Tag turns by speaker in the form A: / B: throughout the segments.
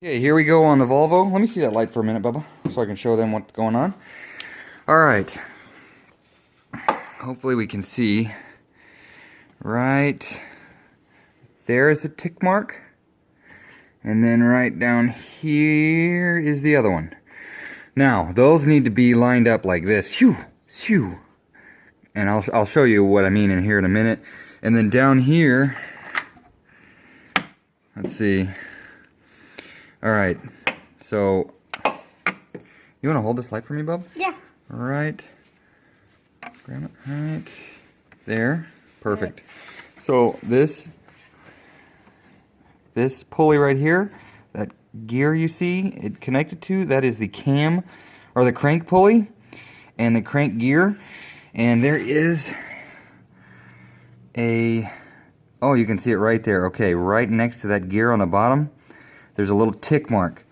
A: Okay, here we go on the Volvo. Let me see that light for a minute, Bubba, so I can show them what's going on. All right. Hopefully we can see. Right there is a tick mark. And then right down here is the other one. Now, those need to be lined up like this. Shoo, shoo. And I'll show you what I mean in here in a minute. And then down here, let's see. All right, so you want to hold this light for me, Bub?
B: Yeah.
A: All right. Grab it right there. Perfect. Right. So this pulley right here, that gear you see it connected to, that is the cam or the crank pulley and the crank gear. And there is a, oh, you can see it right there. Okay, right next to that gear on the bottom, there's a little tick mark.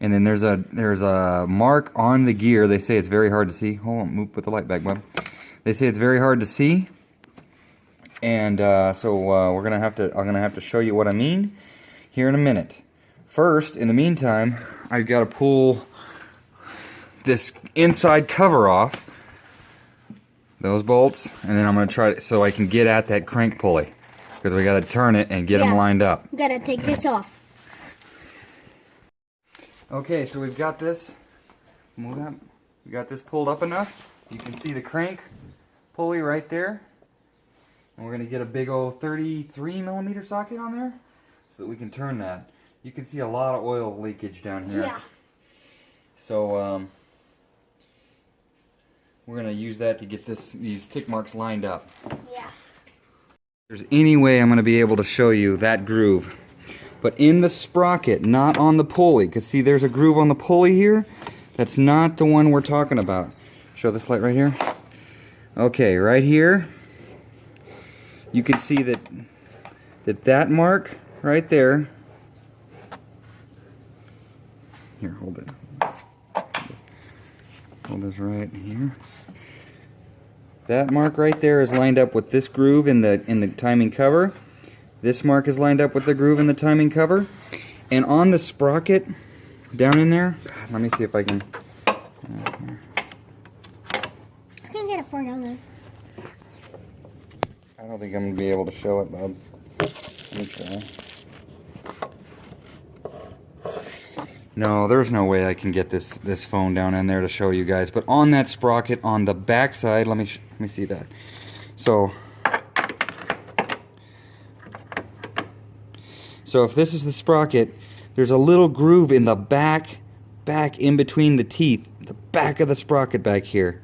A: And then there's a mark on the gear. They say it's very hard to see. Hold on, put the light back, bud. They say it's very hard to see. And so I'm gonna have to show you what I mean here in a minute. First, in the meantime, I've got to pull this inside cover off, those bolts, and then I'm gonna try it so I can get at that crank pulley, because we got to turn it and get them lined up.
B: Gotta take this off.
A: Okay, so we've got this. Move that. We got this pulled up enough. You can see the crank pulley right there. And we're going to get a big old 33mm socket on there so that we can turn that. You can see a lot of oil leakage down here.
B: Yeah.
A: So we're going to use that to get these tick marks lined up.
B: Yeah.
A: If there's any way I'm going to be able to show you that groove. But in the sprocket, not on the pulley. Because see, there's a groove on the pulley here. That's not the one we're talking about. Show this light right here. Okay, right here. You can see that mark right there. Here, hold it. Hold this right here. That mark right there is lined up with this groove in the timing cover. This mark is lined up with the groove in the timing cover. And on the sprocket, down in there, God, let me see if I can...
B: I can get it far down there.
A: I don't think I'm going to be able to show it, Bob. Let me try. No, there's no way I can get this phone down in there to show you guys. But on that sprocket, on the back side, let me see that. So if this is the sprocket, there's a little groove in the back in between the teeth, the back of the sprocket back here.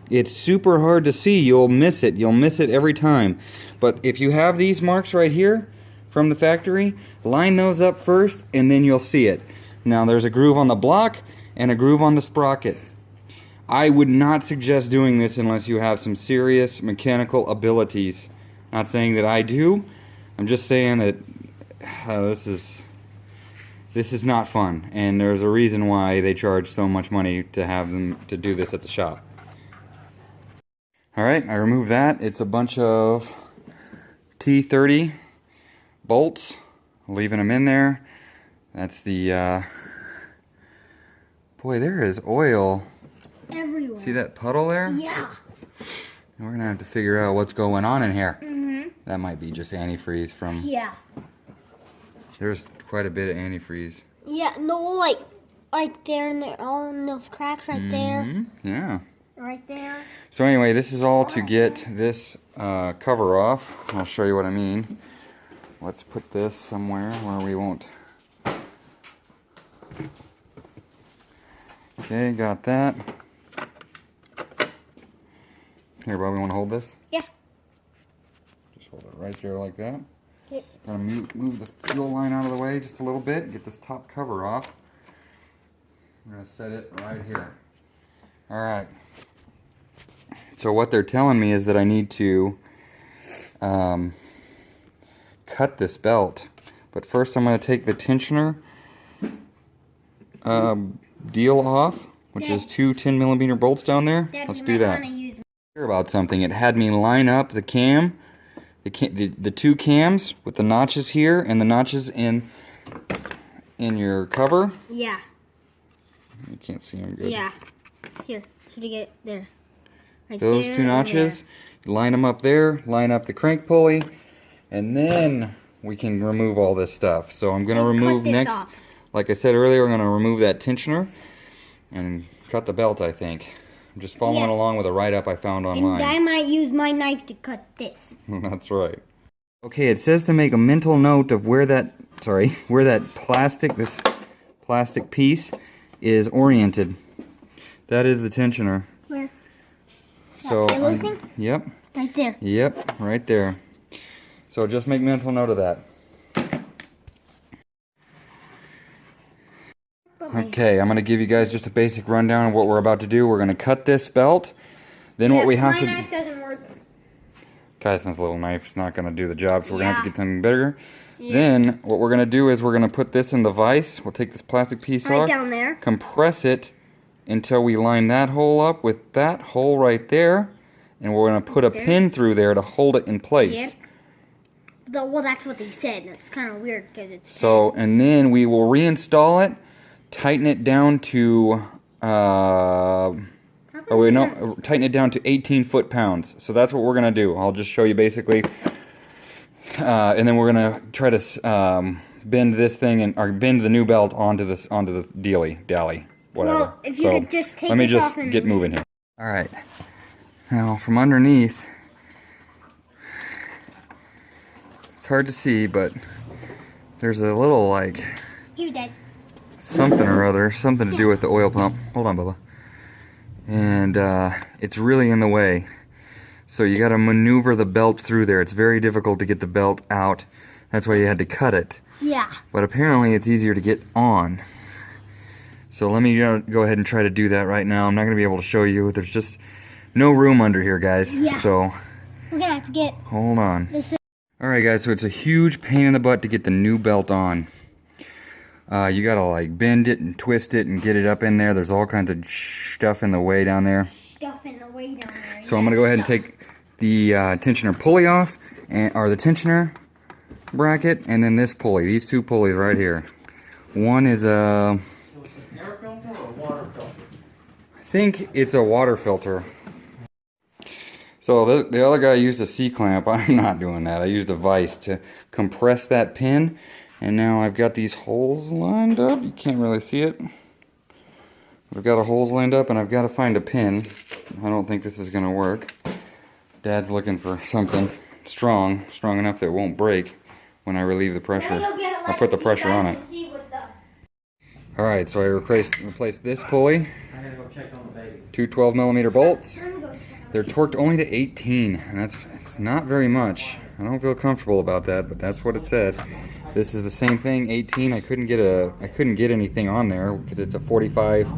A: It's super hard to see. You'll miss it. You'll miss it every time. But if you have these marks right here from the factory, line those up first and then you'll see it. Now there's a groove on the block and a groove on the sprocket. I would not suggest doing this unless you have some serious mechanical abilities. Not saying that I do. I'm just saying that this is not fun, and there's a reason why they charge so much money to have them to do this at the shop. Alright, I removed that. It's a bunch of T30 bolts, leaving them in there. That's the boy, there is oil
B: everywhere.
A: See that puddle there?
B: Yeah.
A: We're gonna have to figure out what's going on in here.
B: Mm-hmm.
A: That might be just antifreeze from...
B: Yeah.
A: There's quite a bit of antifreeze.
B: Yeah, no, like there and there, all in those cracks right there.
A: Yeah.
B: Right there.
A: So anyway, this is all to get this cover off. I'll show you what I mean. Let's put this somewhere where we won't... Okay, got that. Here, Bobby, want to hold this?
B: Yeah.
A: Just hold it right there like that.
B: Okay.
A: Gotta move the fuel line out of the way just a little bit. Get this top cover off. I'm gonna set it right here. Alright. So what they're telling me is that I need to cut this belt. But first I'm gonna take the tensioner deal off, which is two 10mm bolts down there. Let's do that. Hear about something. It had me line up the cam, the two cams with the notches here and the notches in in your cover.
B: Yeah.
A: You can't see them good.
B: Yeah. Here, should we get it there? Right
A: Those
B: there
A: two
B: and
A: notches, line them up there, line up the crank pulley, and then we can remove all this stuff. So I'm going to
B: And cut
A: remove
B: this
A: next,
B: off.
A: like I said earlier, I'm going to remove that tensioner and cut the belt, I think. I'm just following along with a write-up I found online.
B: And I might use my knife to cut this.
A: That's right. Okay, it says to make a mental note of where that, this plastic piece is oriented. That is the tensioner.
B: Where?
A: So,
B: That yellow thing?
A: Yep.
B: Right there.
A: Yep, right there. So just make mental note of that. Okay, I'm going to give you guys just a basic rundown of what we're about to do. We're going to cut this belt. Then what we have to...
B: My knife doesn't work.
A: Kyson's little knife's not going to do the job, so we're going to have to
B: Yeah.
A: get something bigger. Then what we're going to do is we're going to put this in the vise. We'll take this plastic piece
B: Right
A: off,
B: down there.
A: compress it until we line that hole up with that hole right there. And we're going to put a pin through there to hold it in place.
B: Yep. Well, that's what they said. That's kind of weird because it's...
A: So, and then we will reinstall it, tighten it down to, tighten it down to 18 foot-pounds. So that's what we're going to do. I'll just show you basically. And then we're going to try to bend this thing, or bend the new belt onto the dally, whatever.
B: Well, if you could just take
A: let me
B: this
A: just
B: off and...
A: get moving here. All right. Now, from underneath, it's hard to see, but there's a little, like,
B: You're dead.
A: something or other, something to do with the oil pump. Hold on, Bubba. And it's really in the way. So you got to maneuver the belt through there. It's very difficult to get the belt out. That's why you had to cut it.
B: Yeah.
A: But apparently it's easier to get on. So let me go ahead and try to do that right now. I'm not going to be able to show you. There's just no room under here, guys.
B: Yeah.
A: So
B: We're going to have to get...
A: hold on.
B: This.
A: Alright guys, so it's a huge pain in the butt to get the new belt on. You gotta like bend it and twist it and get it up in there. There's all kinds of stuff in the way down there.
B: Stuff in the way down there.
A: So I'm gonna go ahead and take the tensioner pulley off, or the tensioner bracket, and then this pulley. These two pulleys right here. One is a...
C: air filter or water filter?
A: I think it's a water filter. So the other guy used a C-clamp. I'm not doing that. I used a vise to compress that pin. And now I've got these holes lined up. You can't really see it. I've got the holes lined up and I've got to find a pin. I don't think this is going to work. Dad's looking for something strong enough that it won't break when I relieve the pressure. I put the pressure on it. Alright, so I replaced this pulley.
C: I gotta go check on the baby.
A: Two 12mm bolts. They're torqued only to 18, and it's not very much. I don't feel comfortable about that, but that's what it said. This is the same thing, 18. I couldn't get anything on there because it's a 45,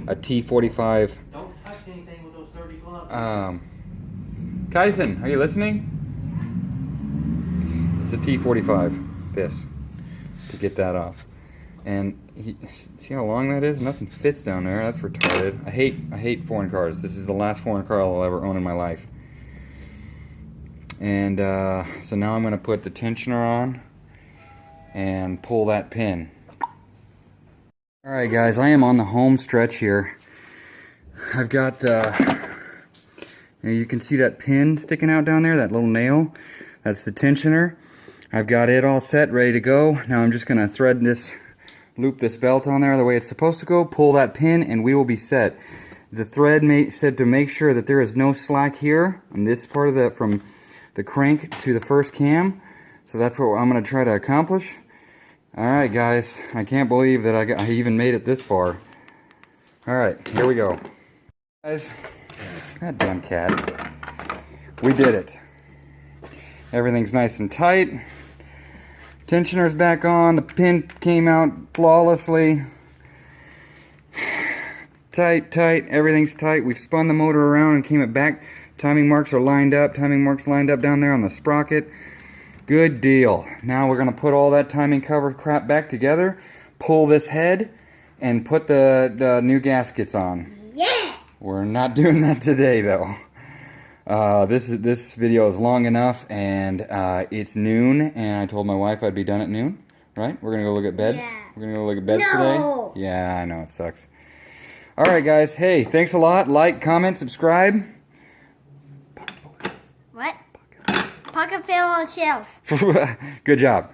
A: a T45.
C: Don't touch anything with those dirty gloves.
A: Kyson, are you listening? It's a T45. This to get that off. And see how long that is? Nothing fits down there. That's retarded. I hate foreign cars. This is the last foreign car I'll ever own in my life. And so now I'm going to put the tensioner on and pull that pin. Alright guys, I am on the home stretch here. I've got the... You can see that pin sticking out down there, that little nail. That's the tensioner. I've got it all set, ready to go. Now I'm just going to thread this... loop this belt on there the way it's supposed to go, pull that pin, and we will be set. The thread said to make sure that there is no slack here on this part of the, from the crank to the first cam. So that's what I'm going to try to accomplish. Alright guys, I can't believe that I even made it this far. Alright, here we go. Guys, that damn cat. We did it. Everything's nice and tight. Tensioner's back on, the pin came out flawlessly. Tight, everything's tight. We've spun the motor around and came it back. Timing marks are lined up, down there on the sprocket. Good deal. Now we're gonna put all that timing cover crap back together, pull this head, and put the new gaskets on.
B: Yeah!
A: We're not doing that today though. This video is long enough, and it's noon, and I told my wife I'd be done at noon. Right? We're gonna go look at beds.
B: Yeah.
A: We're gonna go look at beds
B: No.
A: today. Yeah, I know it sucks. All right, guys. Hey, thanks a lot. Like, comment, subscribe.
B: What? Pocket fell on shelves.
A: Good job.